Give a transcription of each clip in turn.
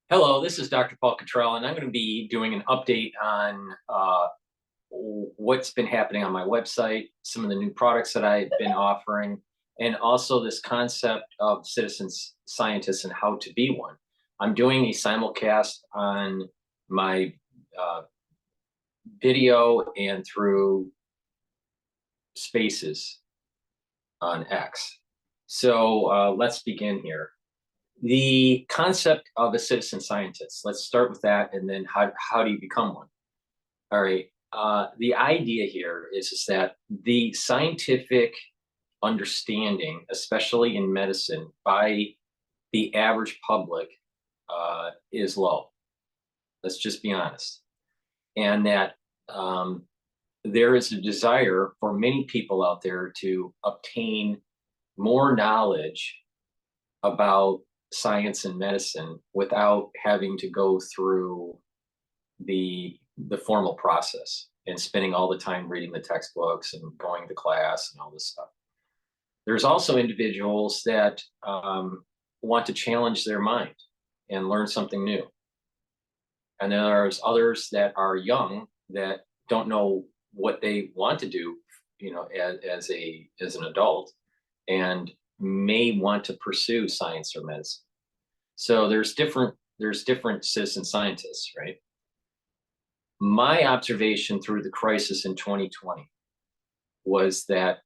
Hello, this is Dr. Paul Cottrell, and I'm going to be doing an update on what's been happening on my website, some of the new products that I've been offering, and also this concept of citizen scientists and how to be one. I'm doing a simulcast on my uh, video and through Spaces on X. So let's begin here. The concept of a citizen scientist. Let's start with that, and then how do you become one? All right. The idea here is that the scientific understanding, especially in medicine, by the average public, is low. Let's just be honest, and that there is a desire for many people out there to obtain more knowledge about science and medicine without having to go through the formal process and spending all the time reading the textbooks and going to class and all this stuff. There's also individuals that want to challenge their mind and learn something new. And then there's others that are young that don't know what they want to do, as an adult, and may want to pursue science or medicine. So there's different citizen scientists, right? My observation through the crisis in 2020 was that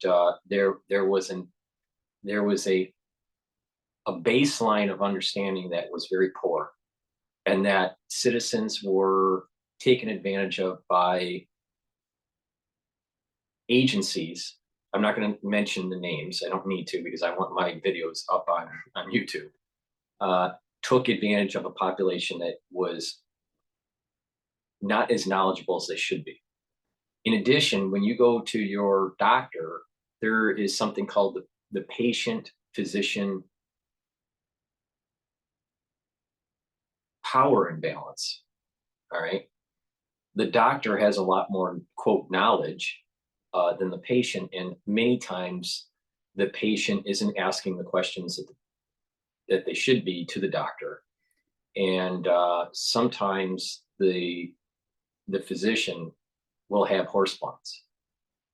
there was a baseline of understanding that was very poor, and that citizens were taken advantage of by agencies. I'm not going to mention the names. I don't need to, because I want my videos up on YouTube. Took advantage of a population that was not as knowledgeable as they should be. In addition, when you go to your doctor, there is something called the patient physician power imbalance. All right. The doctor has a lot more, quote, knowledge than the patient. And many times the patient isn't asking the questions that they should be to the doctor. And sometimes the physician will have horseplants.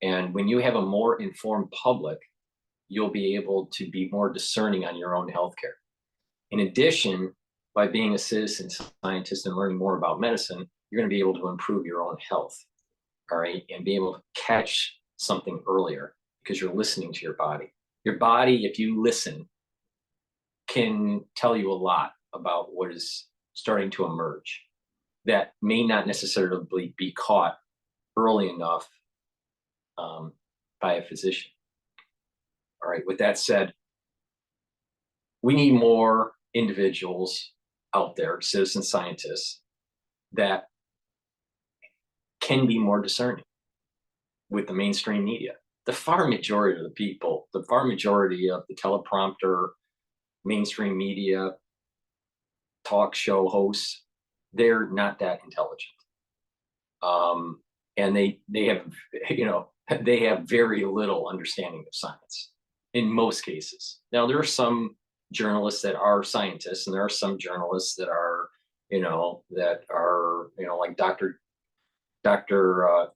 And when you have a more informed public, you'll be able to be more discerning on your own healthcare. In addition, by being a citizen scientist and learning more about medicine, you're going to be able to improve your own health, all right, and be able to catch something earlier because you're listening to your body. Your body, if you listen, can tell you a lot about what is starting to emerge that may not necessarily be caught early enough by a physician. All right, with that said, we need more individuals out there, citizen scientists, that can be more discerning with the mainstream media. The far majority of the people, the far majority of the teleprompter, mainstream media, talk show hosts, they're not that intelligent. And they have, they have very little understanding of science in most cases. Now, there are some journalists that are scientists, and there are some journalists that are, like Dr.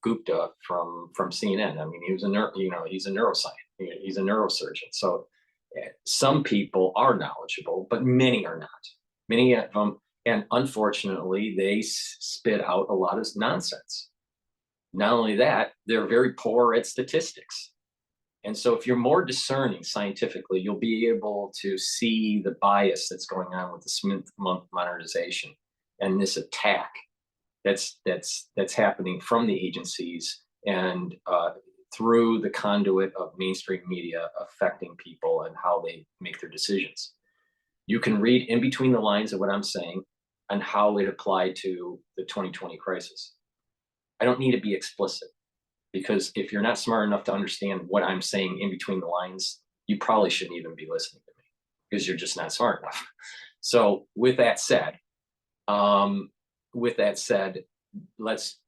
Gupta from CNN. I mean, he's a neuroscientist. He's a neurosurgeon. So some people are knowledgeable, but many are not. Many of them, and unfortunately, they spit out a lot of nonsense. Not only that, they're very poor at statistics. And so if you're more discerning scientifically, you'll be able to see the bias that's going on with the Smith modernization and this attack that's happening from the agencies and through the conduit of mainstream media affecting people and how they make their decisions. You can read in between the lines of what I'm saying and how it applied to the 2020 crisis. I don't need to be explicit, because if you're not smart enough to understand what I'm saying in between the lines, you probably shouldn't even be listening to me because you're just not smart enough. So with that said, let's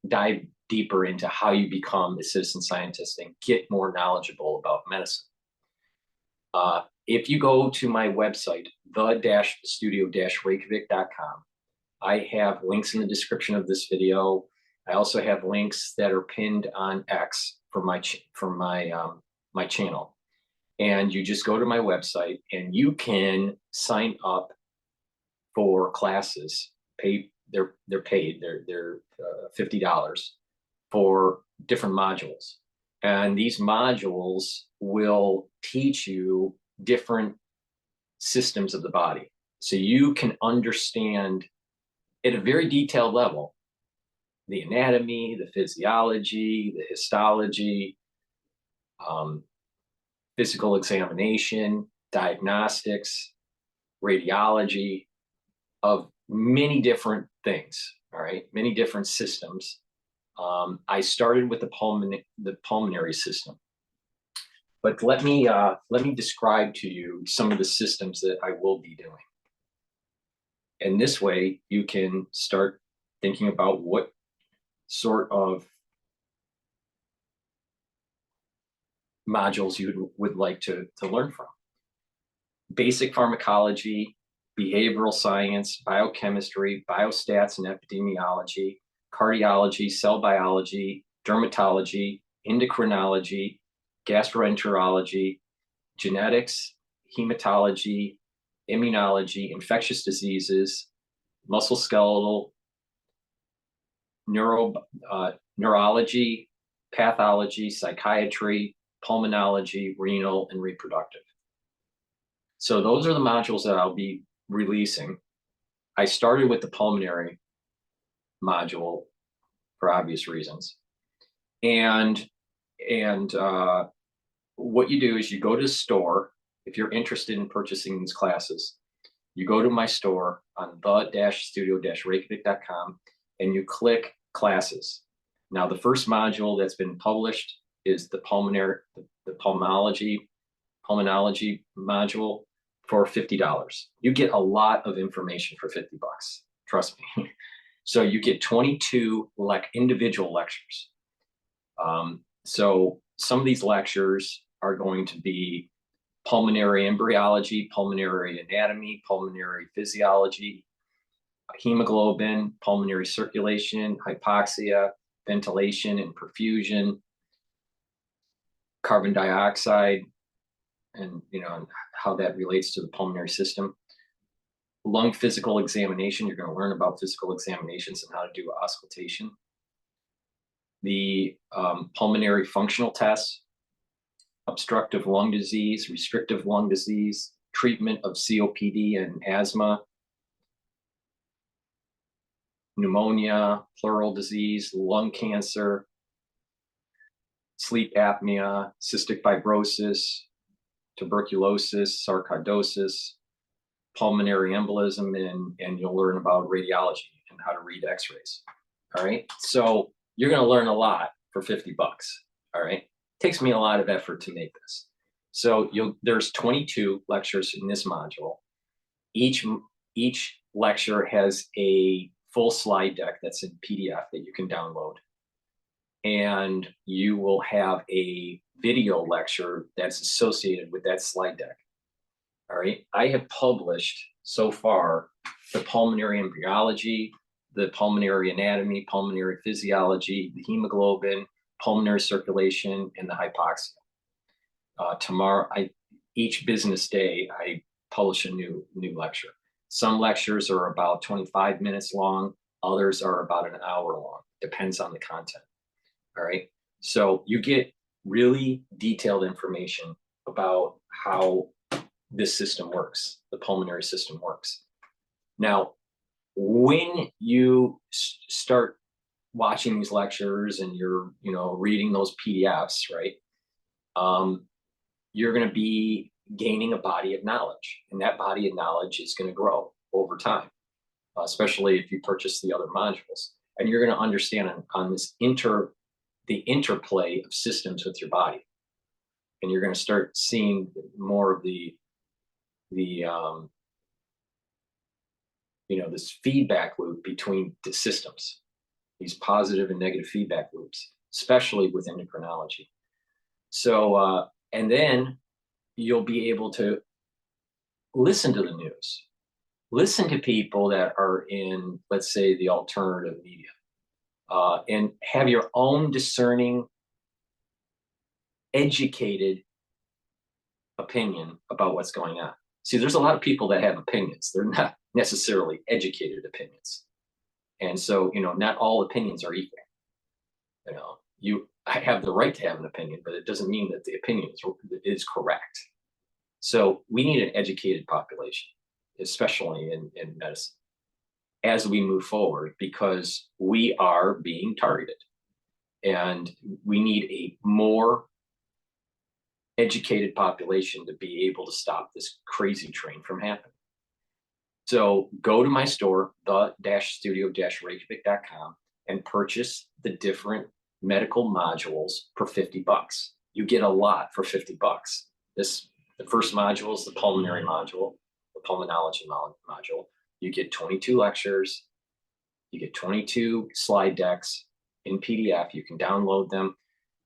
dive deeper into how you become a citizen scientist and get more knowledgeable about medicine. if you go to my website, the-studio-reykjavik.com, I have links in the description of this video. I also have links that are pinned on X for my my channel. And you just go to my website and you can sign up for classes. They're paid. They're $50 for different modules. And these modules will teach you different systems of the body. So you can understand at a very detailed level the anatomy, the physiology, the histology, physical examination, diagnostics, radiology of many different things, all right? Many different systems. I started with the pulmonary system. But let me describe to you some of the systems that I will be doing. And this way you can start thinking about what sort of modules you would like to learn from. Basic pharmacology, behavioral science, biochemistry, biostats and epidemiology, cardiology, cell biology, dermatology, endocrinology, gastroenterology, genetics, hematology, immunology, infectious diseases, musculoskeletal, neurology, pathology, psychiatry, pulmonology, renal, and reproductive. So those are the modules that I'll be releasing. I started with the pulmonary module for obvious reasons. And what you do is you go to the store. If you're interested in purchasing these classes, you go to my store on the-studio-reykjavik.com and you click classes. Now, the first module that's been published is the pulmonology module for $50. You get a lot of information for $50, trust me. So you get 22 individual lectures. So some of these lectures are going to be pulmonary embryology, pulmonary anatomy, pulmonary physiology, hemoglobin, pulmonary circulation, hypoxia, ventilation and perfusion, carbon dioxide, and how that relates to the pulmonary system. Lung physical examination, you're going to learn about physical examinations and how to do auscultation. The pulmonary functional tests, obstructive lung disease, restrictive lung disease, treatment of COPD and asthma, pneumonia, pleural disease, lung cancer, sleep apnea, cystic fibrosis, tuberculosis, sarcoidosis, pulmonary embolism, and you'll learn about radiology and how to read x-rays. All right, so you're going to learn a lot for $50. All right, takes me a lot of effort to make this. So there's 22 lectures in this module. Each lecture has a full slide deck that's in PDF that you can download. And you will have a video lecture that's associated with that slide deck. All right, I have published so far the pulmonary embryology, the pulmonary anatomy, pulmonary physiology, the hemoglobin, pulmonary circulation, and the hypoxia. Tomorrow, each business day, I publish a new lecture. Some lectures are about 25 minutes long, others are about an hour long, depends on the content. All right, so you get really detailed information about how this system works, the pulmonary system works. Now, when you start watching these lectures and you're reading those PDFs, right, you're going to be gaining a body of knowledge, and that body of knowledge is going to grow over time, especially if you purchase the other modules, and you're going to understand on this the interplay of systems with your body, and you're going to start seeing more of this feedback loop between the systems, these positive and negative feedback loops, especially with endocrinology. So, and then you'll be able to listen to the news. Listen to people that are in, let's say, the alternative media, and have your own discerning, educated opinion about what's going on. See, there's a lot of people that have opinions. They're not necessarily educated opinions. And so, not all opinions are equal. I have the right to have an opinion, but it doesn't mean that the opinion is correct. So we need an educated population, especially in medicine, as we move forward, because we are being targeted. And we need a more educated population to be able to stop this crazy train from happening. So go to my store, the-studio-reykjavik.com, and purchase the different medical modules for $50. You get a lot for $50. The first module is the pulmonary module, the pulmonology module. You get 22 lectures, you get 22 slide decks in PDF. You can download them.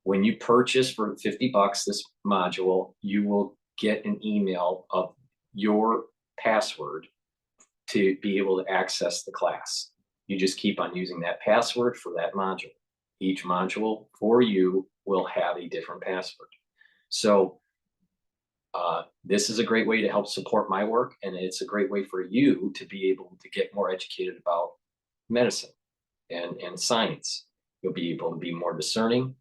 When you purchase for $50 this module, you will get an email of your password to be able to access the class. You just keep on using that password for that module. Each module for you will have a different password. So this is a great way to help support my work, and it's a great way for you to be able to get more educated about medicine and science. You'll be able to be more discerning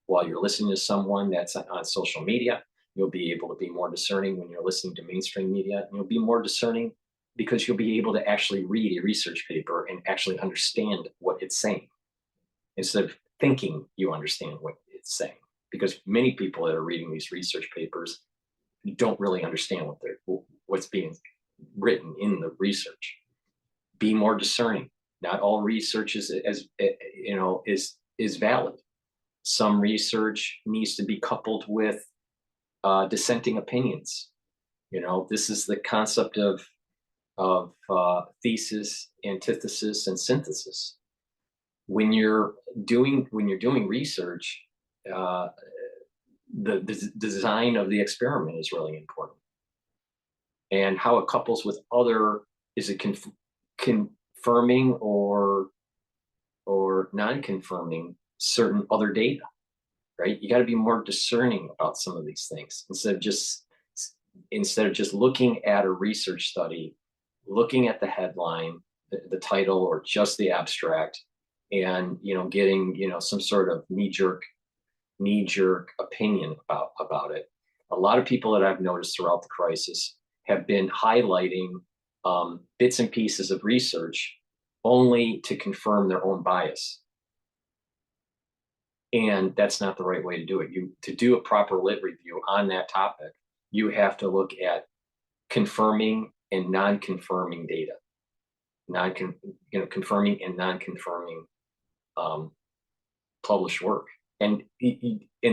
while you're listening to someone that's on social media. You'll be able to be more discerning when you're listening to mainstream media, and you'll be more discerning because you'll be able to actually read a research paper and actually understand what it's saying, instead of thinking you understand what it's saying. Because many people that are reading these research papers don't really understand what's being written in the research. Be more discerning. Not all research is valid. Some research needs to be coupled with dissenting opinions. This is the concept of thesis, antithesis, and synthesis. When you're doing research, the design of the experiment is really important, and how it couples with other, is it confirming or non-confirming certain other data, right? You got to be more discerning about some of these things, instead of just looking at a research study, looking at the headline, the title, or just the abstract, and getting some sort of knee-jerk opinion about it. A lot of people that I've noticed throughout the crisis have been highlighting bits and pieces of research only to confirm their own bias. And that's not the right way to do it. To do a proper lit review on that topic, you have to look at confirming and non-confirming data, confirming and non-confirming published work. And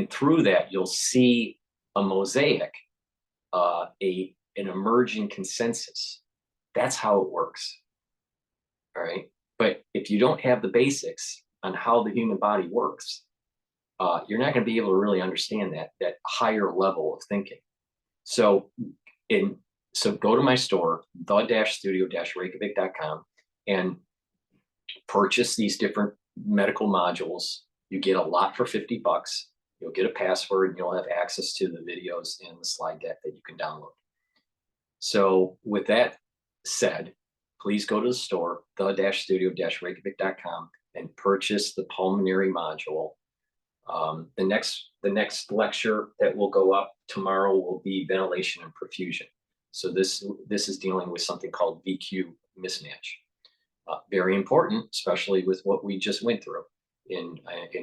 through that, you'll see a mosaic, an emerging consensus. That's how it works. All right. But if you don't have the basics on how the human body works, you're not going to be able to really understand that higher level of thinking. So go to my store, the-studio-reykjavik.com, and purchase these different medical modules. You get a lot for $50. You'll get a password, and you'll have access to the videos and the slide deck that you can download. So with that said, please go to the store, the-studio-reykjavik.com, and purchase the pulmonary module. The next lecture that will go up tomorrow will be ventilation and perfusion. So this is dealing with something called VQ mismatch. Very important, especially with what we just went through in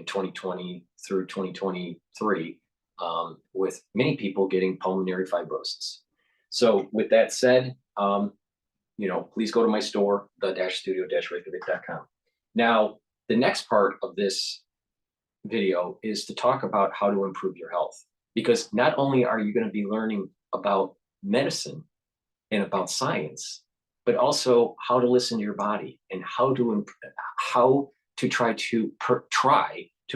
2020 through 2023, with many people getting pulmonary fibrosis. So with that said, please go to my store, the-studio-reykjavik.com. Now, the next part of this video is to talk about how to improve your health, because not only are you going to be learning about medicine and about science, but also how to listen to your body and how to try to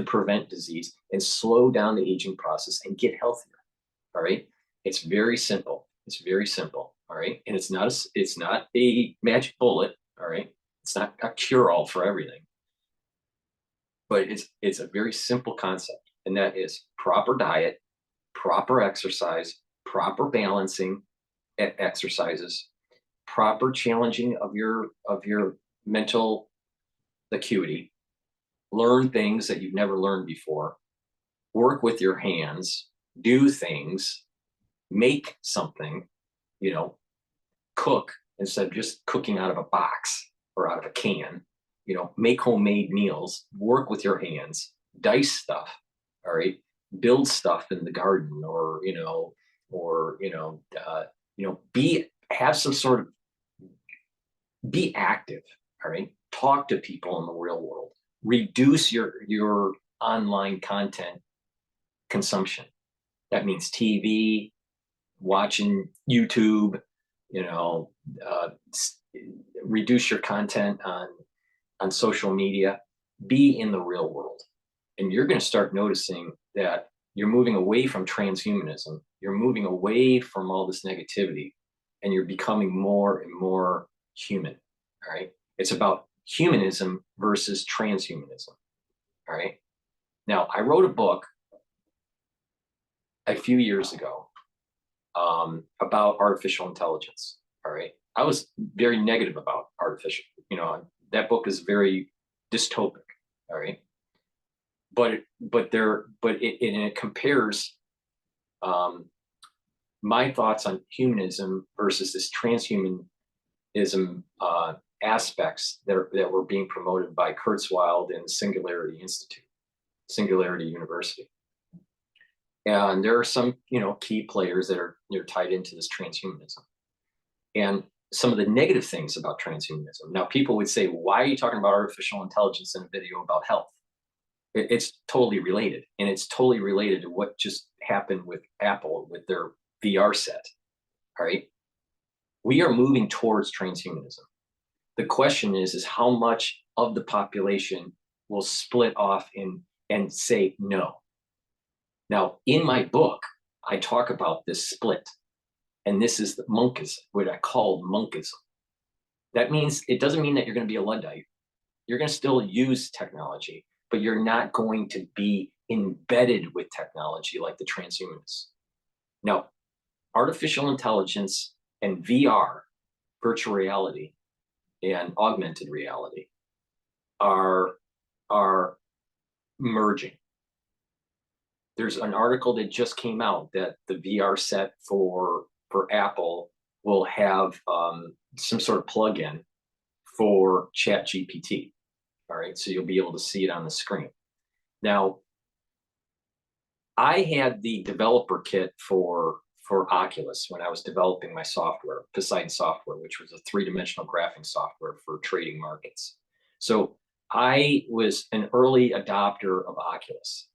prevent disease and slow down the aging process and get healthier. All right. It's very simple. All all right? And it's not a magic bullet, all right? It's not a cure-all for everything, but it's a very simple concept, and that is proper diet, proper exercise, proper balancing exercises, proper challenging of your mental acuity, learn things that you've never learned before, work with your hands, do things, make something, you know, cook instead of just cooking out of a box or out of a can, you know, make homemade meals, work with your hands, dice stuff, all right, build stuff in the garden, or be have some sort of be active, all right, talk to people in the real world, reduce your online content consumption. That means TV, watching YouTube, you know, uh, reduce your content on social media, be in the real world. And you're going to start noticing that you're moving away from transhumanism. You're moving away from all this negativity, and you're becoming more and more human. All right. It's about humanism versus transhumanism. All right. Now, I wrote a book a few years ago about artificial intelligence. All right. I was very negative about artificial, that book is very dystopic. All right. It compares my thoughts on humanism versus this transhumanism aspects that were being promoted by Kurzweil and Singularity Institute, Singularity University. And there are some, key players that are tied into this transhumanism. And some of the negative things about transhumanism. Now, people would say, why are you talking about artificial intelligence in a video about health? It's totally related. And it's totally related to what just happened with Apple with their VR set. All right. We are moving towards transhumanism. The question is how much of the population will split off and say no. Now, in my book, I talk about this split, and this is the monkism, what I call monkism. That means it doesn't mean that you're going to be a Luddite. You're going to still use technology, but you're not going to be embedded with technology like the transhumanists. Now, artificial intelligence and VR, virtual reality, and augmented reality are merging. There's an article that just came out that the VR set for Apple will have some sort of plugin for ChatGPT. All right, so you'll be able to see it on the screen. Now, I had the developer kit for Oculus when I was developing my software, Poseidon software, which was a three-dimensional graphing software for trading markets. So I was an early adopter of Oculus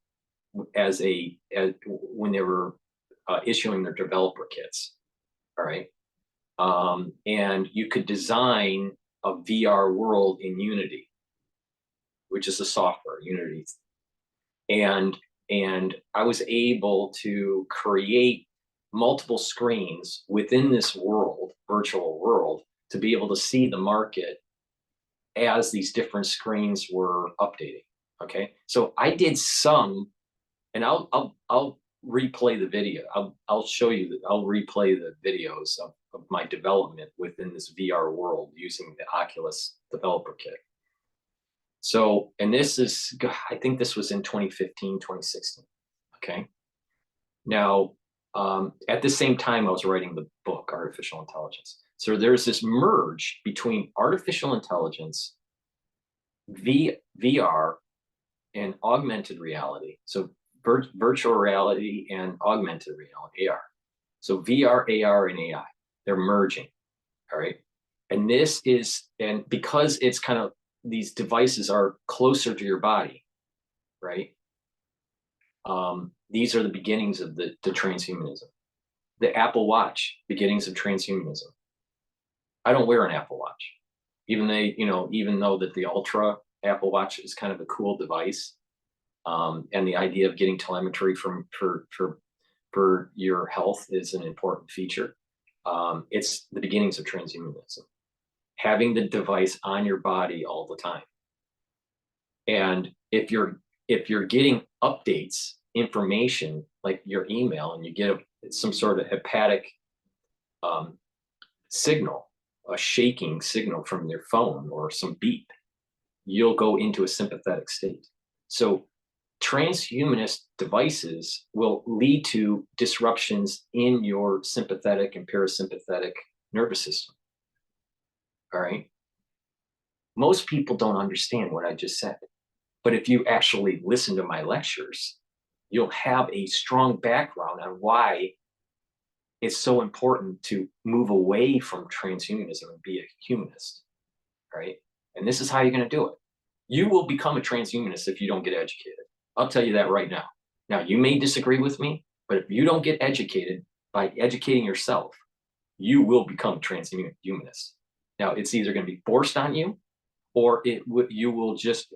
when they were issuing their developer kits. All right. And you could design a VR world in Unity, which is a software, Unity. And I was able to create multiple screens within this world, virtual world, to be able to see the market as these different screens were updating. Okay. So I did some, and I'll replay the video. I'll show you that. I'll replay the videos of my development within this VR world using the Oculus developer kit. So, and I think this was in 2015, 2016. Okay. Now, at the same time, I was writing the book, Artificial Intelligence. So there's this merge between artificial intelligence, VR, and augmented reality. So virtual reality and augmented reality, AR. So VR, AR, and AI, they're merging. All right. And because it's kind of, these devices are closer to your body, right? These are the beginnings of the transhumanism. The Apple Watch, beginnings of transhumanism. I don't wear an Apple Watch, even though that the Ultra Apple Watch is kind of a cool device, and the idea of getting telemetry for your health is an important feature. It's the beginnings of transhumanism. Having the device on your body all the time. And if you're getting updates, information like your email, and you get some sort of hepatic um, signal, a shaking signal from your phone or some beep, you'll go into a sympathetic state. So transhumanist devices will lead to disruptions in your sympathetic and parasympathetic nervous system. All right. Most people don't understand what I just said. But if you actually listen to my lectures, you'll have a strong background on why it's so important to move away from transhumanism and be a humanist. Right. And this is how you're going to do it. You will become a transhumanist if you don't get educated. I'll tell you that right now. Now, you may disagree with me, but if you don't get educated by educating yourself, you will become a transhumanist. Now, it's either going to be forced on you, or you will just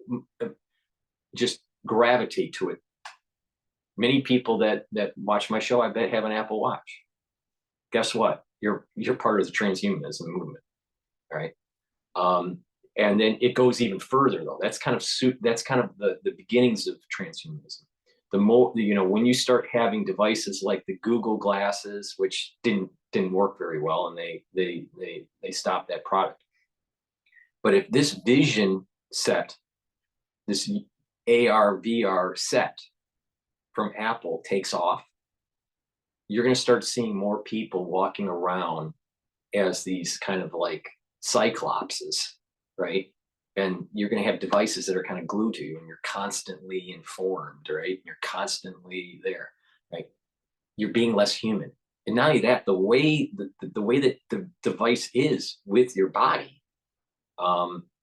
gravitate to it. Many people that watch my show, I bet, have an Apple Watch. Guess what? You're part of the transhumanism movement, all right? And then it goes even further, though. That's kind of the beginnings of transhumanism. The more, when you start having devices like the Google glasses, which didn't work very well, and they stopped that product. But if this vision set, this AR VR set from Apple takes off, you're going to start seeing more people walking around as these kind of like cyclopses, right? And you're going to have devices that are kind of glued to you, and you're constantly informed, right? You're constantly there, right? You're being less human. And not only that, the way that the device is with your body,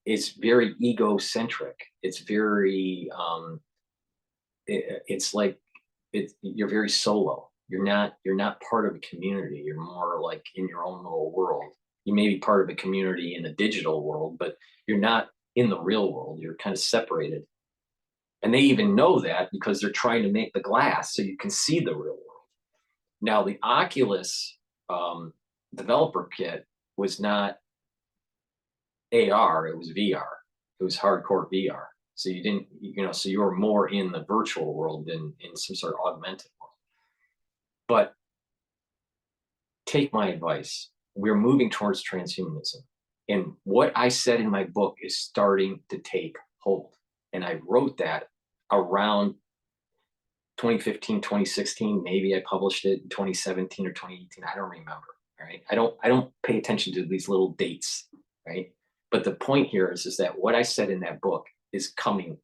it's very egocentric. It's very, it's like you're very solo. You're not part of a community. You're more like in your own little world. You may be part of a community in a digital world, but you're not in the real world. You're kind of separated. And they even know that because they're trying to make the glass so you can see the real world. Now, the Oculus developer kit was not AR, it was VR. It was hardcore VR. So you didn't, so you were more in the virtual world than in some sort of augmented world. But take my advice. We're moving towards transhumanism. And what I said in my book is starting to take hold. And I wrote that around 2015, 2016. Maybe I published it in 2017 or 2018. I don't remember. All right. I don't pay attention to these little dates. Right. But the point here is that what I said in that book is coming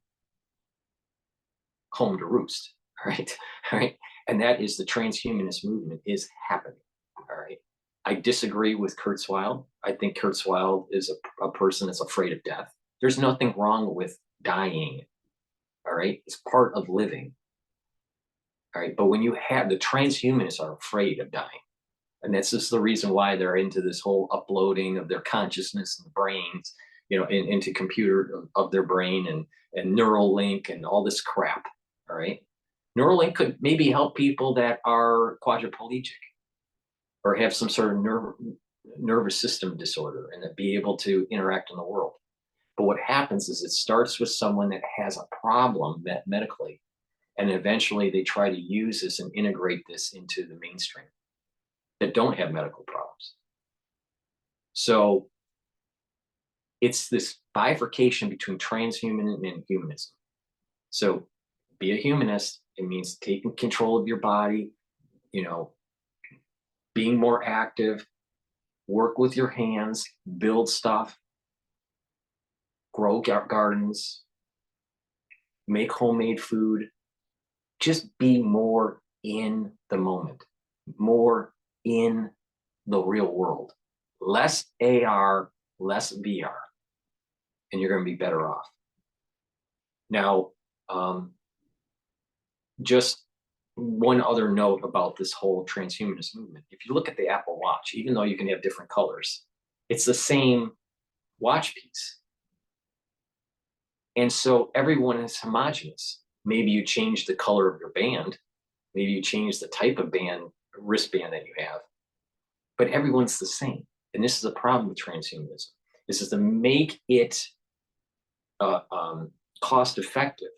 home to roost. All right. All right. And that is the transhumanist movement is happening. All right. I disagree with Kurzweil. I think Kurzweil is a person that's afraid of death. There's nothing wrong with dying. All right. It's part of living. All right. But when you have the transhumanists are afraid of dying. And that's just the reason why they're into this whole uploading of their consciousness and brains, into computer of their brain and neural link and all this crap. All right. Neuralink could maybe help people that are quadriplegic or have some sort of nervous system disorder and that be able to interact in the world. But what happens is it starts with someone that has a problem medically, and eventually they try to use this and integrate this into the mainstream that don't have medical problems. So it's this bifurcation between transhuman and humanism. So be a humanist. It means taking control of your body, being more active, work with your hands, build stuff, grow gardens, make homemade food. Just be more in the moment, more in the real world, less AR, less VR, and you're going to be better off. Now, just one other note about this whole transhumanist movement. If you look at the Apple Watch, even though you can have different colors, it's the same watch piece. And so everyone is homogenous. Maybe you change the color of your band. Maybe you change the type of wristband that you have. but everyone's the same. And this is a problem with transhumanism. This is to make it cost effective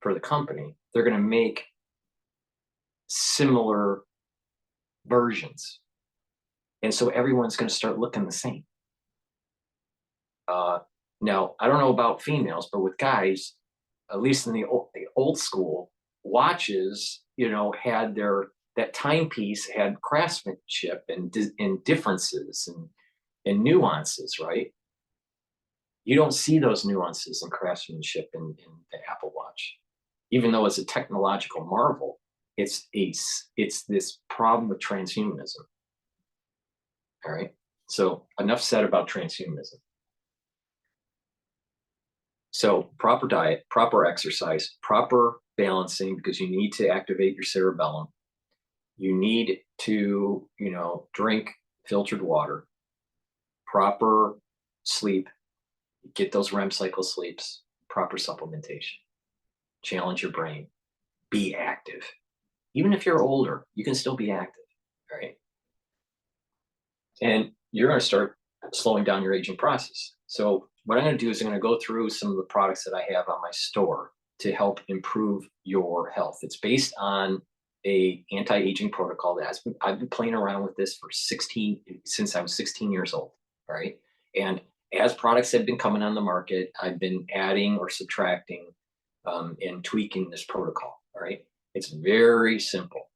for the company. They're going to make similar versions. And so everyone's going to start looking the same. Now, I don't know about females, but with guys, at least in the old school, watches, had that timepiece had craftsmanship and differences and nuances, right? You don't see those nuances and craftsmanship in the Apple Watch. Even though it's a technological marvel, it's this problem with transhumanism. All right. So enough said about transhumanism. So proper diet, proper exercise, proper balancing, because you need to activate your cerebellum. You need to, drink filtered water, proper sleep, get those REM cycle sleeps, proper supplementation, challenge your brain, be active. Even if you're older, you can still be active, right? And you're going to start slowing down your aging process. So what I'm going to do is I'm going to go through some of the products that I have on my store to help improve your health. It's based on a anti-aging protocol that I've been playing around with this for since I was 16 years old, right? And as products have been coming on the market, I've been adding or subtracting and tweaking this protocol, all right? It's very simple.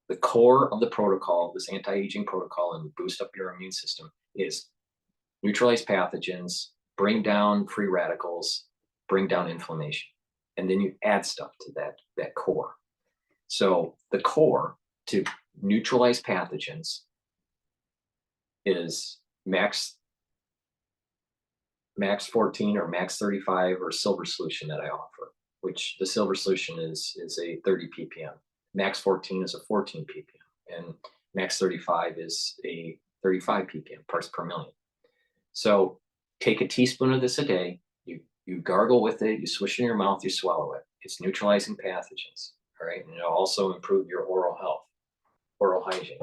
The core of the protocol, this anti-aging protocol and boost up your immune system, is neutralize pathogens, bring down free radicals, bring down inflammation. And then you add stuff to that core. So the core to neutralize pathogens is max 14 or max 35 or silver solution that I offer, which the silver solution is a 30 ppm. Max 14 is a 14 ppm, and max 35 is a 35 ppm, parts per million. So take a teaspoon of this a day, you gargle with it, you swish it in your mouth, you swallow it. It's neutralizing pathogens, all right? And it'll also improve your oral health, oral hygiene.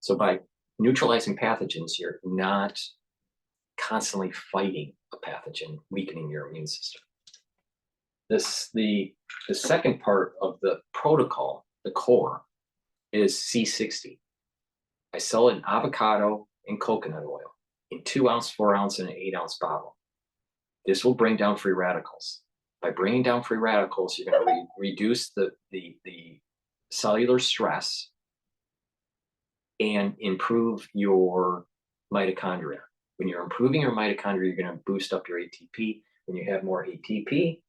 So by neutralizing pathogens, you're not constantly fighting a pathogen, weakening your immune system. The second part of the protocol, the core, is C60. I sell it in avocado and coconut oil in 2 ounce, 4 ounce, and an 8 ounce bottle. This will bring down free radicals. By bringing down free radicals, you're going to reduce the cellular stress and improve your mitochondria. When you're improving your mitochondria, you're going to boost up your ATP. When you have more ATP,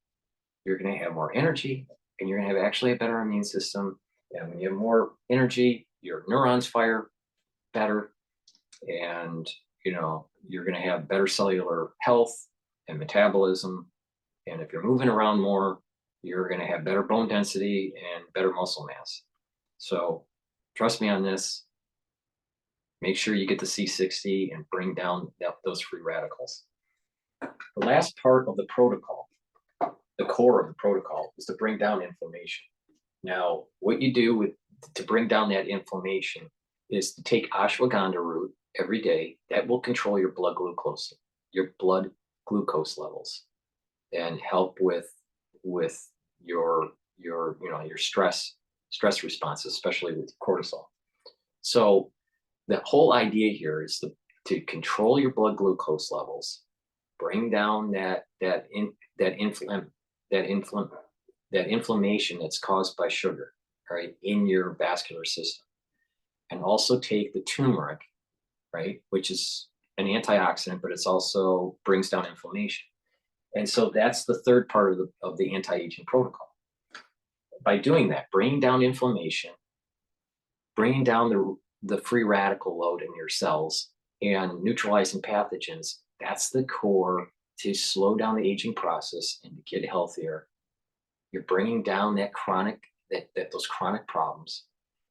you're going to have more energy, and you're going to have actually a better immune system. And when you have more energy, your neurons fire better, and you're going to have better cellular health and metabolism. And if you're moving around more, you're going to have better bone density and better muscle mass. So trust me on this. Make sure you get the C60 and bring down those free radicals. The last part of the protocol, the core of the protocol, is to bring down inflammation. Now, what you do to bring down that inflammation is to take ashwagandha root every day. That will control your blood glucose levels, and help with your stress response, especially with cortisol. So the whole idea here is to control your blood glucose levels, bring down that inflammation that's caused by sugar, right, in your vascular system, and also take the turmeric, right, which is an antioxidant, but it's also brings down inflammation. And so that's the third part of the anti-aging protocol. By doing that, bringing down inflammation, bringing down the free radical load in your cells, and neutralizing pathogens, that's the core to slow down the aging process and to get healthier. You're bringing down those chronic problems,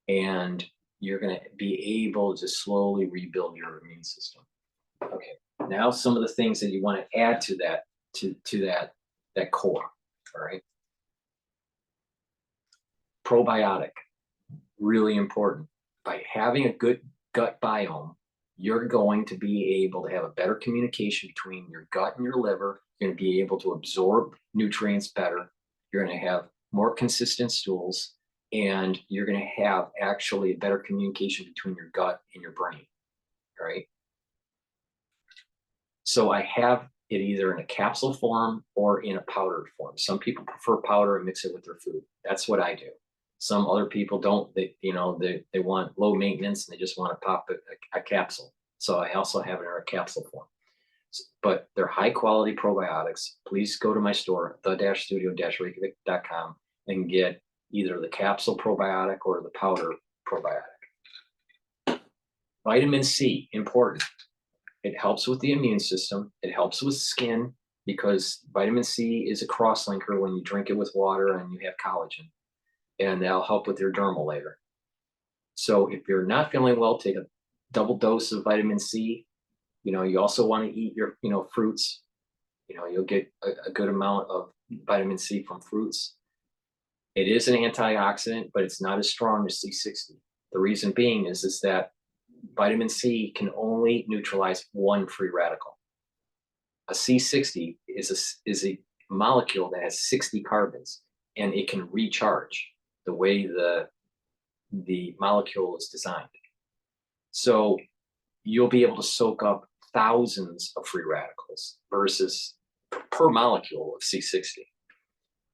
and you're going to be able to slowly rebuild your immune system. Okay, now some of the things that you want to add to that core, all right? Probiotic, really important. by having a good gut biome, you're going to be able to have a better communication between your gut and your liver. You're going to be able to absorb nutrients better. You're going to have more consistent stools, and you're going to have actually a better communication between your gut and your brain. All right. So I have it either in a capsule form or in a powdered form. Some people prefer powder and mix it with their food. That's what I do. Some other people don't. They want low maintenance and they just want to pop a capsule. So I also have it in a capsule form. But they're high quality probiotics. Please go to my store, the-studio-reykjavik.com, and get either the capsule probiotic or the powder probiotic. Vitamin C, important. It helps with the immune system. It helps with skin because vitamin C is a cross-linker when you drink it with water and you have collagen. And that'll help with your dermal layer. So if you're not feeling well, take a double dose of vitamin C. You also want to eat your, fruits. You'll get a good amount of vitamin C from fruits. It is an antioxidant, but it's not as strong as C60. The reason being is that vitamin C can only neutralize one free radical. A C60 is a molecule that has 60 carbons, and it can recharge the way the molecule is designed. So you'll be able to soak up thousands of free radicals versus per molecule of C60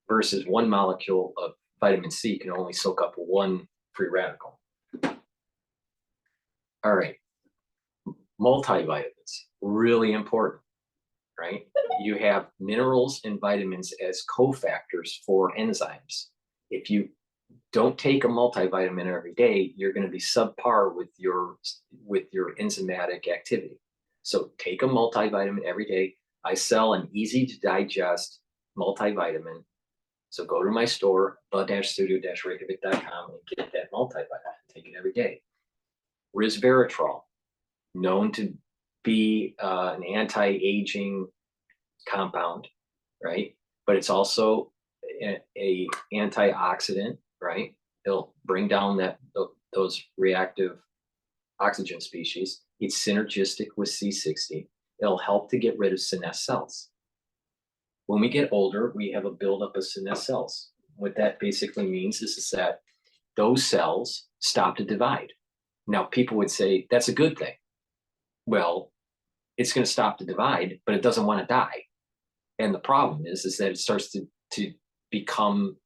versus one molecule of vitamin C can only soak up one free radical. All right. Multivitamins, really important, right? You have minerals and vitamins as cofactors for enzymes. If you don't take a multivitamin every day, you're going to be subpar with your enzymatic activity. So take a multivitamin every day. I sell an easy to digest multivitamin. So go to my store, the-studio-reykjavik.com, and get that multivitamin. Take it every day. Resveratrol, known to be an anti-aging compound, right? But it's also a antioxidant, right? It'll bring down those reactive oxygen species. It's synergistic with C60. It'll help to get rid of senesced cells. When we get older, we have a buildup of senesced cells. What that basically means is that those cells stop to divide. Now, people would say that's a good thing. Well, it's going to stop to divide, but it doesn't want to die. And the problem is that it starts to become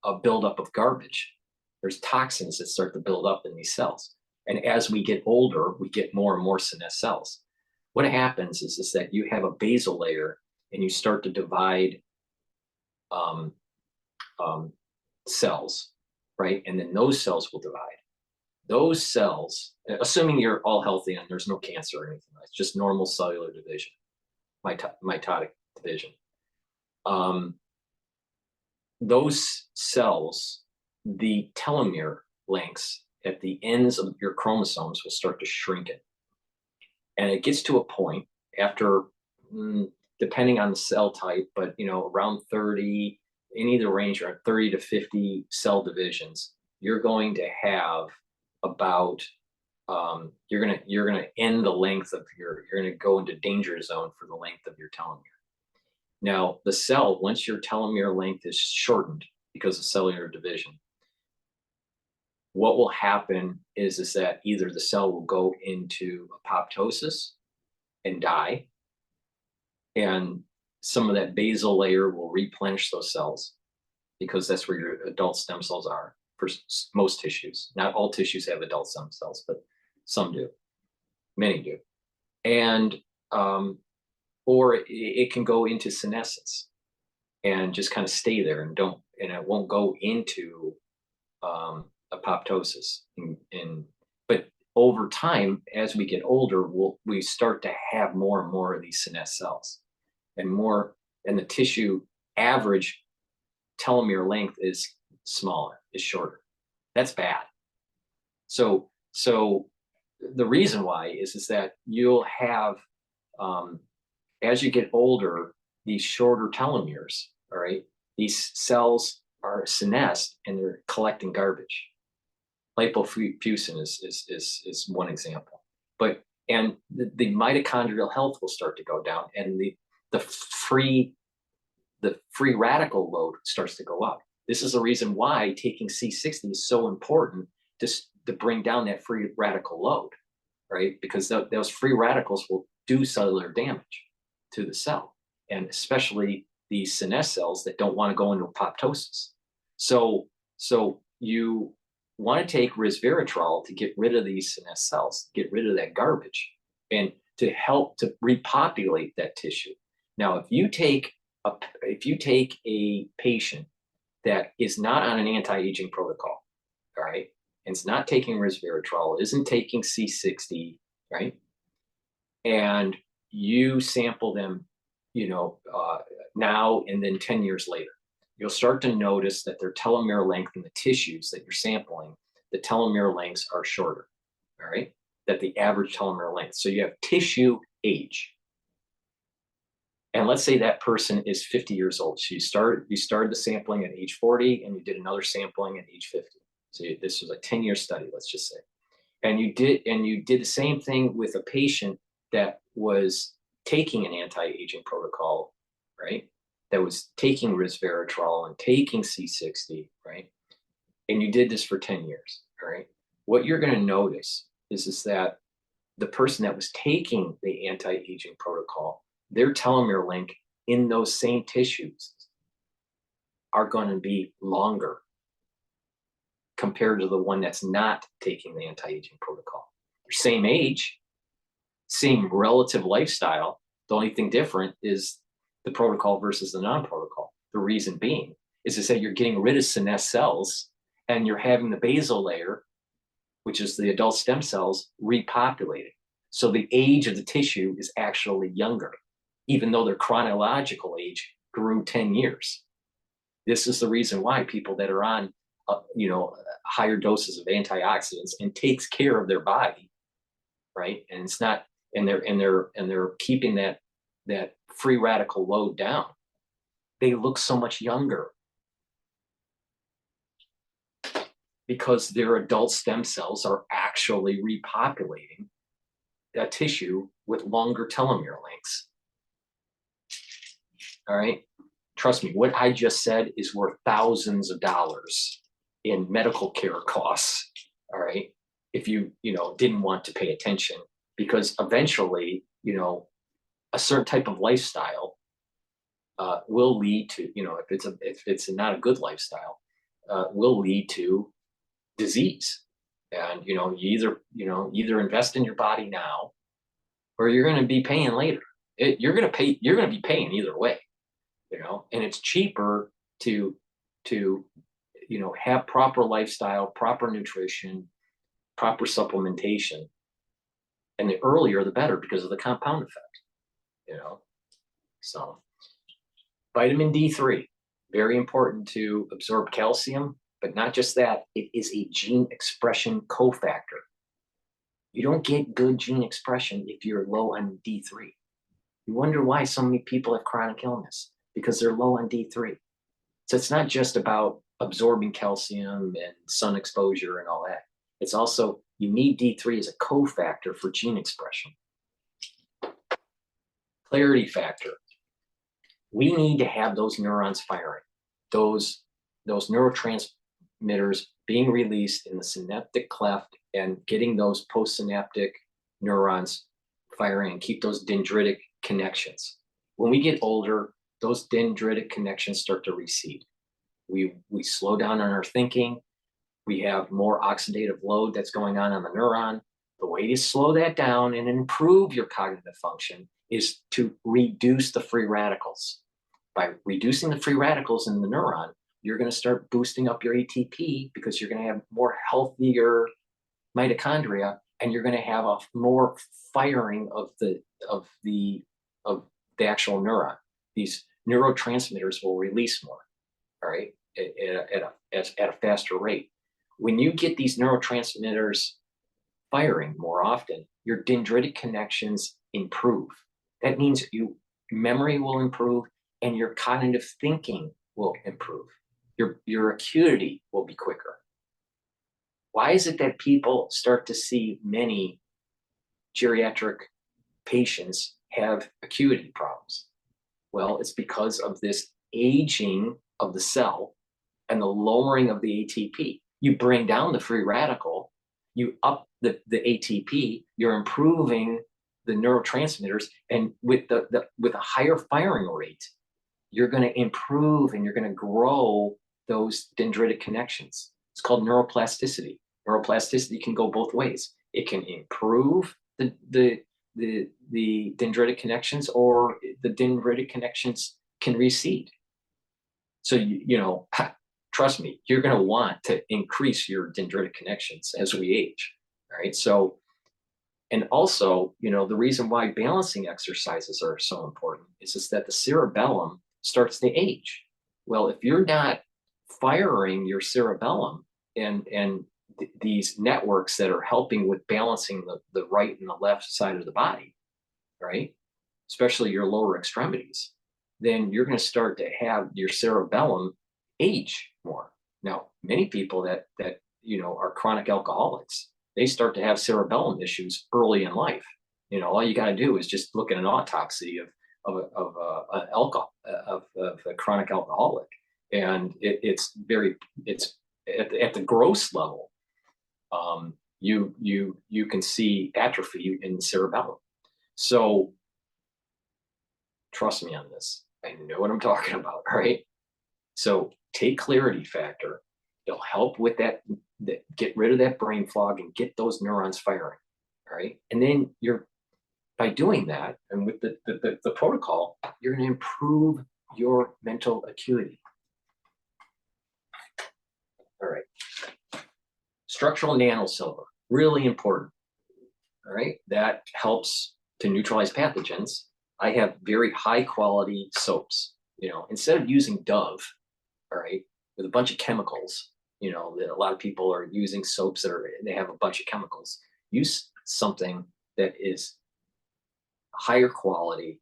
a buildup of garbage. There's toxins that start to build up in these cells. And as we get older, we get more and more senesced cells. What happens is that you have a basal layer and you start to divide cells, right? And then those cells will divide. Those cells, assuming you're all healthy and there's no cancer or anything, it's just normal cellular division, mitotic division. Those cells, the telomere lengths at the ends of your chromosomes will start to shrink it. And it gets to a point after, depending on the cell type, but around 30, in either range, around 30 to 50 cell divisions, you're going to have about you're gonna end the length of you're gonna go into danger zone for the length of your telomere. Now, the cell, once your telomere length is shortened because of cellular division, what will happen is that either the cell will go into apoptosis and die, and some of that basal layer will replenish those cells because that's where your adult stem cells are for most tissues. Not all tissues have adult stem cells, but some do, many do. And or it can go into senescence and just kind of stay there and it won't go into apoptosis. But over time, as we get older, we start to have more and more of these senesced cells, and the tissue average telomere length is smaller, is shorter. That's bad. So the reason why is that you'll have, as you get older, these shorter telomeres, all right, these cells are senesced and they're collecting garbage. Lipofuscin is one example. But and the mitochondrial health will start to go down, and the free the free radical load starts to go up. This is the reason why taking C60 is so important to bring down that free radical load, right? Because those free radicals will do cellular damage to the cell, and especially these senescent cells that don't want to go into apoptosis. So you want to take resveratrol to get rid of these senescent cells, get rid of that garbage, and to help to repopulate that tissue. Now, if you take a patient that is not on an anti-aging protocol, all right, and is not taking resveratrol, isn't taking C60, right, and you sample them, now and then 10 years later, you'll start to notice that their telomere length in the tissues that you're sampling, the telomere lengths are shorter, all right, that the average telomere length. So you have tissue age. And let's say that person is 50 years old. So you started the sampling at age 40, and you did another sampling at age 50. So this was a 10-year study, let's just say. And you did the same thing with a patient that was taking an anti-aging protocol, right? That was taking resveratrol and taking C60, right? And you did this for 10 years, all right? What you're going to notice is that the person that was taking the anti-aging protocol, their telomere length in those same tissues are going to be longer compared to the one that's not taking the anti-aging protocol. Same age, same relative lifestyle. The only thing different is the protocol versus the non-protocol. The reason being is to say you're getting rid of senescent cells and you're having the basal layer, which is the adult stem cells, repopulating. So the age of the tissue is actually younger, even though their chronological age grew 10 years. This is the reason why people that are on, higher doses of antioxidants and takes care of their body, right? And it's not, and they're keeping that free radical load down. They look so much younger because their adult stem cells are actually repopulating that tissue with longer telomere lengths. All right. Trust me, what I just said is worth thousands of dollars in medical care costs. All right. If you didn't want to pay attention, because eventually, a certain type of lifestyle will lead to, if it's not a good lifestyle, will lead to disease. And you either invest in your body now, or you're going to be paying later. You're going to be paying either way. And it's cheaper to have proper lifestyle, proper nutrition, proper supplementation, and the earlier the better because of the compound effect. So vitamin D3, very important to absorb calcium, but not just that, it is a gene expression cofactor. You don't get good gene expression if you're low on D3. You wonder why so many people have chronic illness, because they're low on D3. So it's not just about absorbing calcium and sun exposure and all that. It's also, you need D3 as a cofactor for gene expression. Clarity factor. We need to have those neurons firing, those neurotransmitters being released in the synaptic cleft and getting those postsynaptic neurons firing and keep those dendritic connections. When we get older, those dendritic connections start to recede. We slow down on our thinking. We have more oxidative load that's going on the neuron. The way to slow that down and improve your cognitive function is to reduce the free radicals. By reducing the free radicals in the neuron, you're going to start boosting up your ATP because you're going to have more healthier mitochondria, and you're going to have a more firing of the actual neuron. These neurotransmitters will release more, all right, at a faster rate. When you get these neurotransmitters firing more often, your dendritic connections improve. That means your memory will improve and your cognitive thinking will improve. Your acuity will be quicker. why is it that people start to see many geriatric patients have acuity problems? Well, it's because of this aging of the cell and the lowering of the ATP. You bring down the free radical, you up the ATP, you're improving the neurotransmitters, and with a higher firing rate, you're going to improve and you're going to grow those dendritic connections. It's called neuroplasticity. Neuroplasticity can go both ways. It can improve the dendritic connections, or the dendritic connections can recede. So you know, trust me, you're going to want to increase your dendritic connections as we age. All right. So, and also, you know, the reason why balancing exercises are so important is just that the cerebellum starts to age. Well, if you're not firing your cerebellum and these networks that are helping with balancing the right and the left side of the body, right, especially your lower extremities, then you're going to start to have your cerebellum age more. Now, many people that you know are chronic alcoholics, they start to have cerebellum issues early in life. You know, all you got to do is just look at an autopsy of a chronic alcoholic, and it's at the gross level. You can see atrophy in the cerebellum. So trust me on this. I know what I'm talking about, right? So take Clarity Factor. It'll help with that, get rid of that brain fog and get those neurons firing, all right? And then by doing that, and with the protocol, you're going to improve your mental acuity. All right. Structural nanosilver, really important. All right. That helps to neutralize pathogens. I have very high quality soaps. You know, instead of using Dove, all right, with a bunch of chemicals, you know, that a lot of people are using soaps they have a bunch of chemicals. Use something that is higher quality,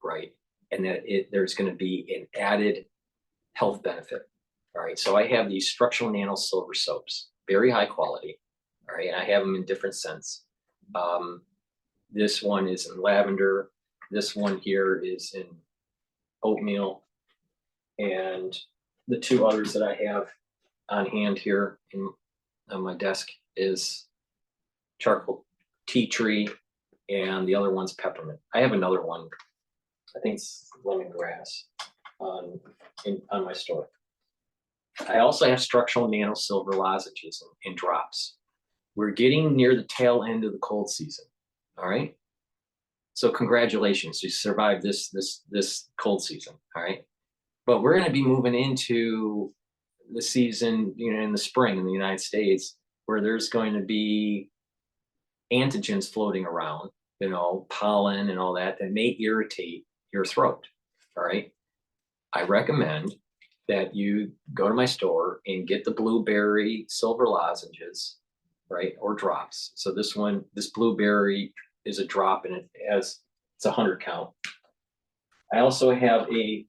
right? And that there's going to be an added health benefit. All right. So I have these structural nanosilver soaps, very high quality. All right. And I have them in different scents. This one is in lavender. This one here is in oatmeal. And the two others that I have on hand here on my desk is charcoal tea tree, and the other one's peppermint. I have another one, I think it's lemongrass, on my store. I also have structural nanosilver lozenges and drops. We're getting near the tail end of the cold season. All right. So congratulations, you survived this cold season. All right. But we're going to be moving into the season, you know, in the spring in the United States, where there's going to be antigens floating around, you know, pollen and all that may irritate your throat. All right. I recommend that you go to my store and get the blueberry silver lozenges, right, or drops. So this blueberry is a drop, and it's 100 count. I also have a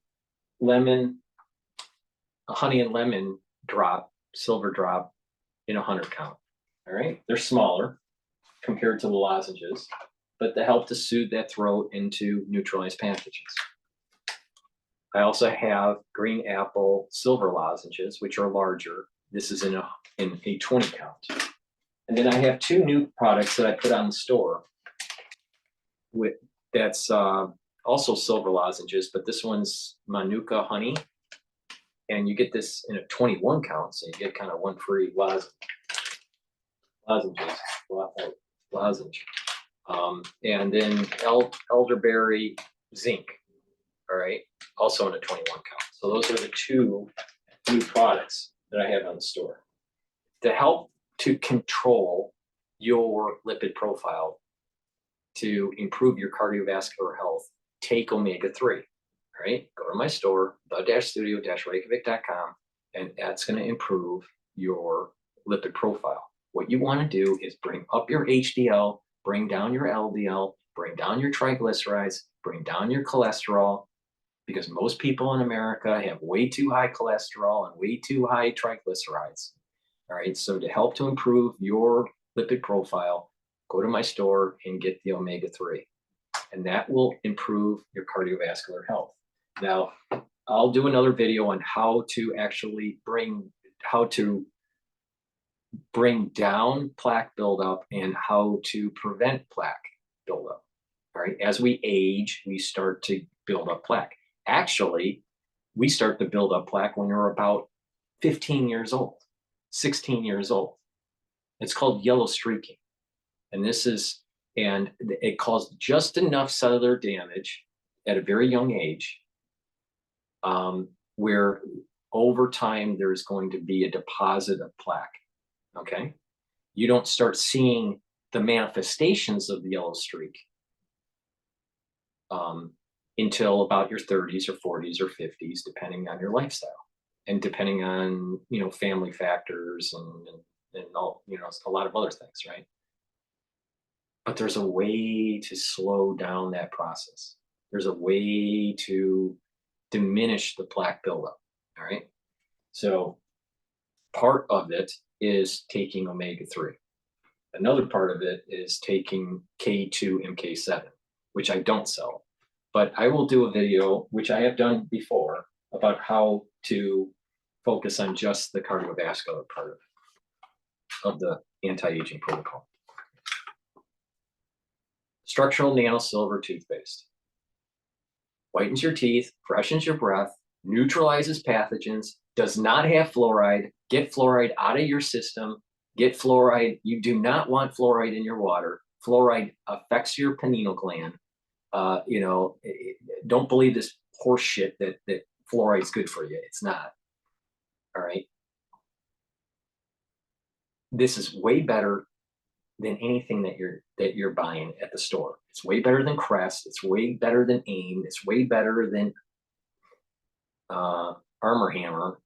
honey and lemon drop, silver drop, in 100 count. All right, they're smaller compared to the lozenges, but they help to soothe that throat and to neutralize pathogens. I also have green apple silver lozenges, which are larger. This is in a 20 count. And then I have two new products that I put on the store that's also silver lozenges, but this one's Manuka honey. And you get this in a 21 count, so you get kind of one free lozenge. And then elderberry zinc, all right, also in a 21 count. So those are the two new products that I have on the store to help to control your lipid profile, to improve your cardiovascular health. Take omega-3. All right, go to my store, the-studio-reykjavik.com, and that's going to improve your lipid profile. What you want to do is bring up your HDL, bring down your LDL, bring down your triglycerides, bring down your cholesterol, because most people in America have way too high cholesterol and way too high triglycerides. All right, so to help to improve your lipid profile, go to my store and get the omega-3, and that will improve your cardiovascular health. Now, I'll do another video on how to actually bring down plaque buildup and how to prevent plaque buildup. All right, as we age, we start to build up plaque. Actually, we start to build up plaque when we're about 15 years old, 16 years old. It's called yellow streaking. And it caused just enough cellular damage at a very young age, where over time there's going to be a deposit of plaque. Okay, you don't start seeing the manifestations of the yellow streak until about your 30s or 40s or 50s, depending on your lifestyle and depending on family factors and all a lot of other things, right? But there's a way to slow down that process. There's a way to diminish the plaque buildup. All right, so part of it is taking omega-3. Another part of it is taking K2 MK7, which I don't sell, but I will do a video, which I have done before, about how to focus on just the cardiovascular part of the anti-aging protocol. Structural nano silver toothpaste. Whitens your teeth, freshens your breath, neutralizes pathogens, does not have fluoride. Get fluoride out of your system. Get fluoride. You do not want fluoride in your water. Fluoride affects your pineal gland. Don't believe this horse shit that fluoride is good for you. It's not. All right. This is way better than anything that you're buying at the store. It's way better than Crest. It's way better than AIM. It's way better than Armor Hammer.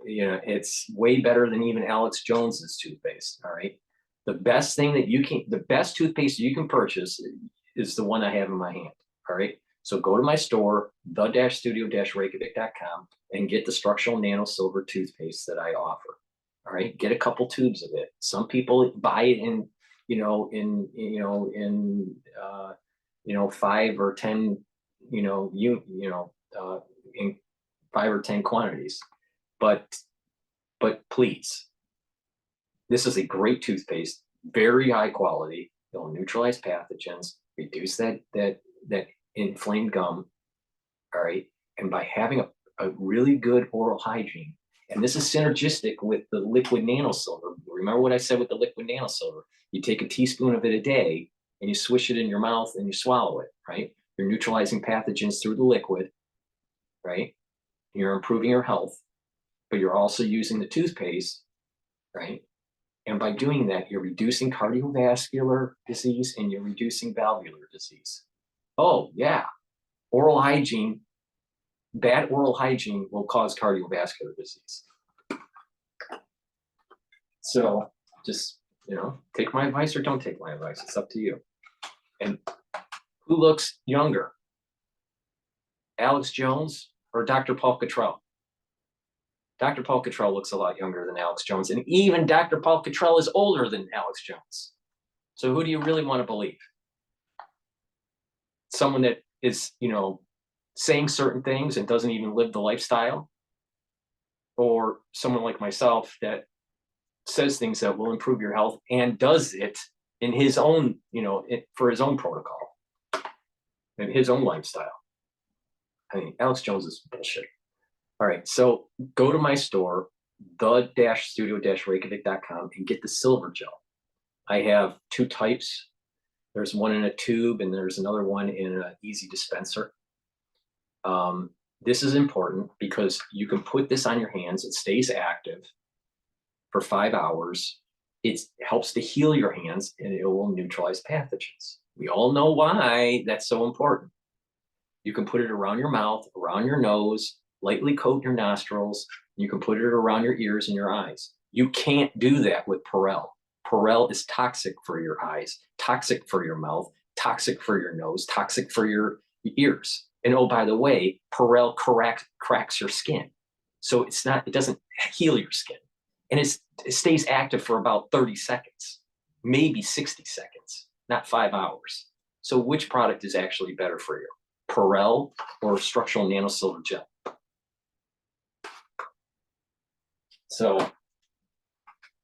It's way better than even Alex Jones's toothpaste. All right. The best toothpaste you can purchase is the one I have in my hand. All right. So go to my store, the-studio-reykjavik.com, and get the structural nano silver toothpaste that I offer. All right. Get a couple tubes of it. Some people buy it in 5 or 10, in 5 or 10 quantities. But please, this is a great toothpaste, very high quality. It'll neutralize pathogens, reduce that inflamed gum. All right. And by having a really good oral hygiene, and this is synergistic with the liquid nano silver. Remember what I said with the liquid nano silver? You take a teaspoon of it a day and you swish it in your mouth and you swallow it, right? You're neutralizing pathogens through the liquid, right? You're improving your health, but you're also using the toothpaste, right? And by doing that, you're reducing cardiovascular disease and you're reducing valvular disease. Oh, yeah. Oral hygiene, bad oral hygiene will cause cardiovascular disease. So just, take my advice or don't take my advice. It's up to you. And who looks younger? Alex Jones or DrPaulCottrell? DrPaulCottrell looks a lot younger than Alex Jones, and even DrPaulCottrell is older than Alex Jones. So who do you really want to believe? Someone that is, saying certain things and doesn't even live the lifestyle? Or someone like myself that says things that will improve your health and does it in his own, for his own protocol and his own lifestyle? I mean, Alex Jones is bullshit. All right, so go to my store, the-studio-reykjavik.com, and get the silver gel. I have 2 types. There's one in a tube and there's another one in an easy dispenser. This is important because you can put this on your hands. It stays active for 5 hours. It helps to heal your hands and it will neutralize pathogens. We all know why that's so important. You can put it around your mouth, around your nose, lightly coat your nostrils. You can put it around your ears and your eyes. You can't do that with Perel. Perel is toxic for your eyes, toxic for your mouth, toxic for your nose, toxic for your ears. And oh, by the way, Perel cracks your skin. So it doesn't heal your skin. and it stays active for about 30 seconds, maybe 60 seconds, not 5 hours. So which product is actually better for you? Perel or structural nanosilver gel? So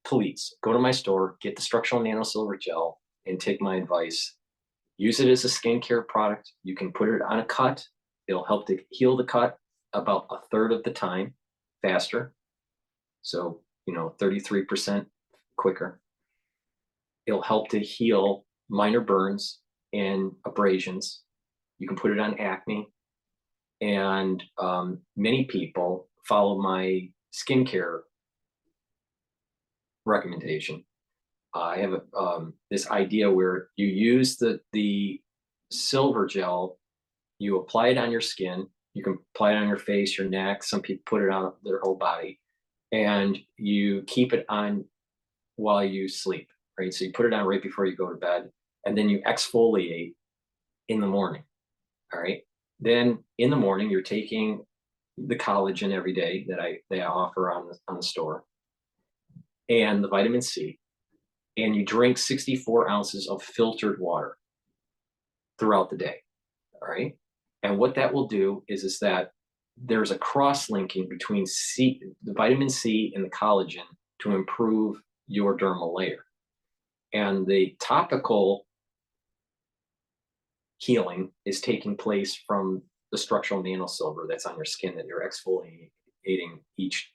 please go to my store, get the structural nanosilver gel, and take my advice. Use it as a skincare product. You can put it on a cut. It'll help to heal the cut about a third of the time faster. So, 33% quicker. It'll help to heal minor burns and abrasions. You can put it on acne. And many people follow my skincare recommendation. I have this idea where you use the silver gel, you apply it on your skin. You can apply it on your face, your neck. Some people put it on their whole body, and you keep it on while you sleep, right? So you put it on right before you go to bed, and then you exfoliate in the morning. All right. Then in the morning, you're taking the collagen every day that I offer on the store, and the vitamin C, and you drink 64 ounces of filtered water throughout the day. All right. And what that will do is that there's a cross-linking between the vitamin C and the collagen to improve your dermal layer. And the topical healing is taking place from the structural nanosilver that's on your skin that you're exfoliating each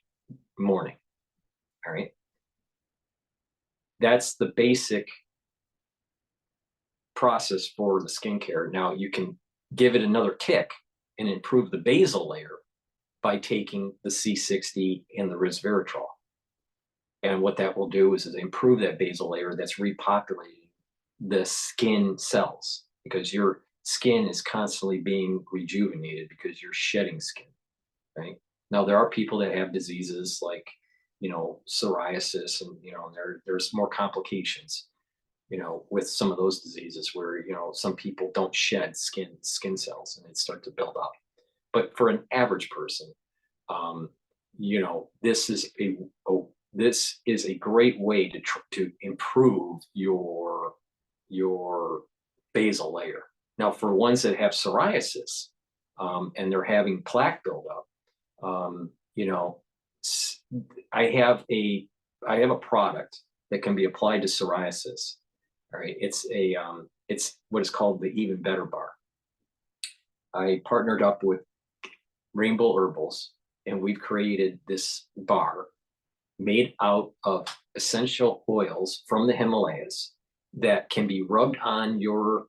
morning. All right. That's the basic process for the skincare. Now you can give it another kick and improve the basal layer by taking the C60 and the resveratrol. And what that will do is improve that basal layer that's repopulating the skin cells, because your skin is constantly being rejuvenated because you're shedding skin, right? Now, there are people that have diseases like, psoriasis, and, there's more complications, with some of those diseases where, some people don't shed skin cells and they start to build up. But for an average person, this is a great way to improve your basal layer. Now, for ones that have psoriasis, and they're having plaque buildup, I have a product that can be applied to psoriasis. All right, it's what is called the Even Better Bar. I partnered up with Rainbow Herbals, and we've created this bar made out of essential oils from the Himalayas that can be rubbed on your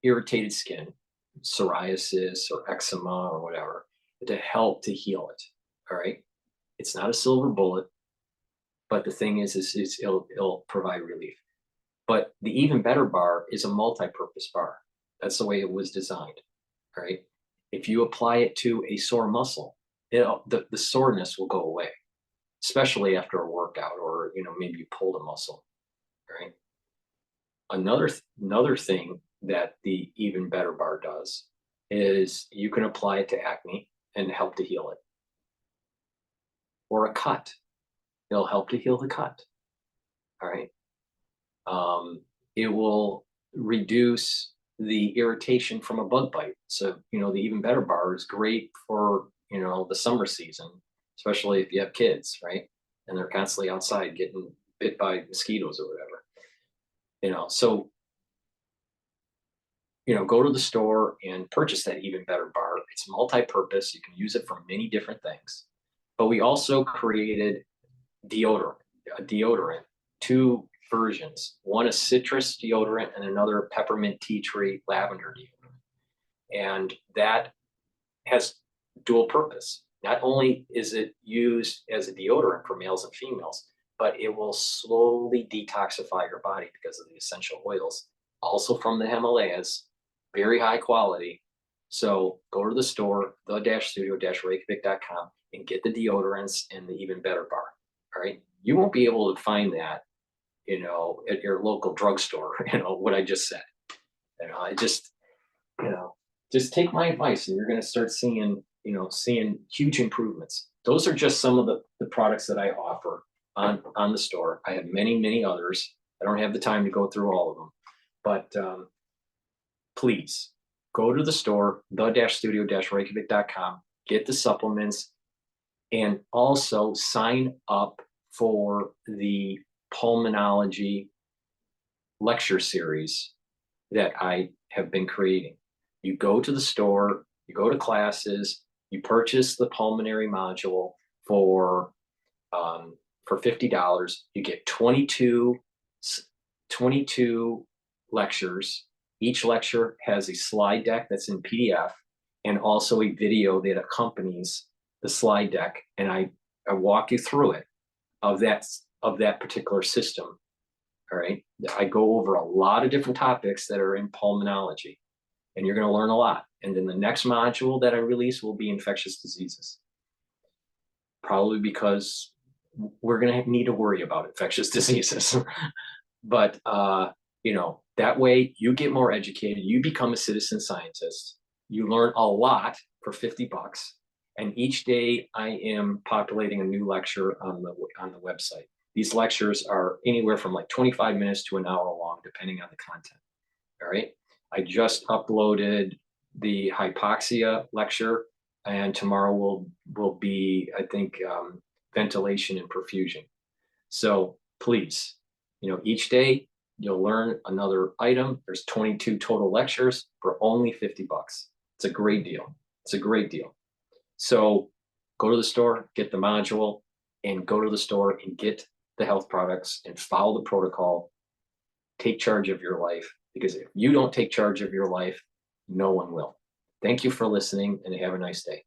irritated skin, psoriasis or eczema or whatever, to help to heal it. All right. It's not a silver bullet, but the thing is it'll provide relief. But the Even Better Bar is a multi-purpose bar. That's the way it was designed. All right. If you apply it to a sore muscle, the soreness will go away, especially after a workout, or maybe you pulled a muscle. Right. Another thing that the Even Better Bar does is you can apply it to acne and help to heal it, or a cut. It'll help to heal the cut. All right. It will reduce the irritation from a bug bite. So, the Even Better Bar is great for, the summer season, especially if you have kids, right? And they're constantly outside getting bit by mosquitoes or whatever. So, go to the store and purchase that Even Better Bar. It's multi-purpose. You can use it for many different things. But we also created a deodorant, two versions. One is citrus deodorant and another peppermint tea tree lavender deodorant. And that has dual purpose. Not only is it used as a deodorant for males and females, but it will slowly detoxify your body because of the essential oils, also from the Himalayas, very high quality. So go to the store, the-studio-reykjavik.com, and get the deodorants and the Even Better Bar. All right. You won't be able to find that, at your local drugstore, what I just said. Just take my advice and you're going to start seeing huge improvements. those are just some of the products that I offer on the store. I have many, many others. I don't have the time to go through all of them, but please go to the store, the-studio-reykjavik.com, get the supplements, and also sign up for the pulmonology lecture series that I have been creating. You go to the store, you go to classes, you purchase the pulmonary module for $50. You get 22 lectures. Each lecture has a slide deck that's in PDF and also a video that accompanies the slide deck. And I walk you through it of that particular system. All right. I go over a lot of different topics that are in pulmonology, and you're going to learn a lot. And then the next module that I release will be infectious diseases. Probably because we're going to need to worry about infectious diseases. But, that way you get more educated, you become a citizen scientist, you learn a lot for $50. And each day I am populating a new lecture on the website. These lectures are anywhere from like 25 minutes to an hour long, depending on the content. All right. I just uploaded the hypoxia lecture, and tomorrow will be, I think, ventilation and perfusion. So please, each day you'll learn another item. There's 22 total lectures for only $50. It's a great deal. It's a great deal. So go to the store, get the module, and go to the store and get the health products and follow the protocol. Take charge of your life, because if you don't take charge of your life, no one will. Thank you for listening, and have a nice day.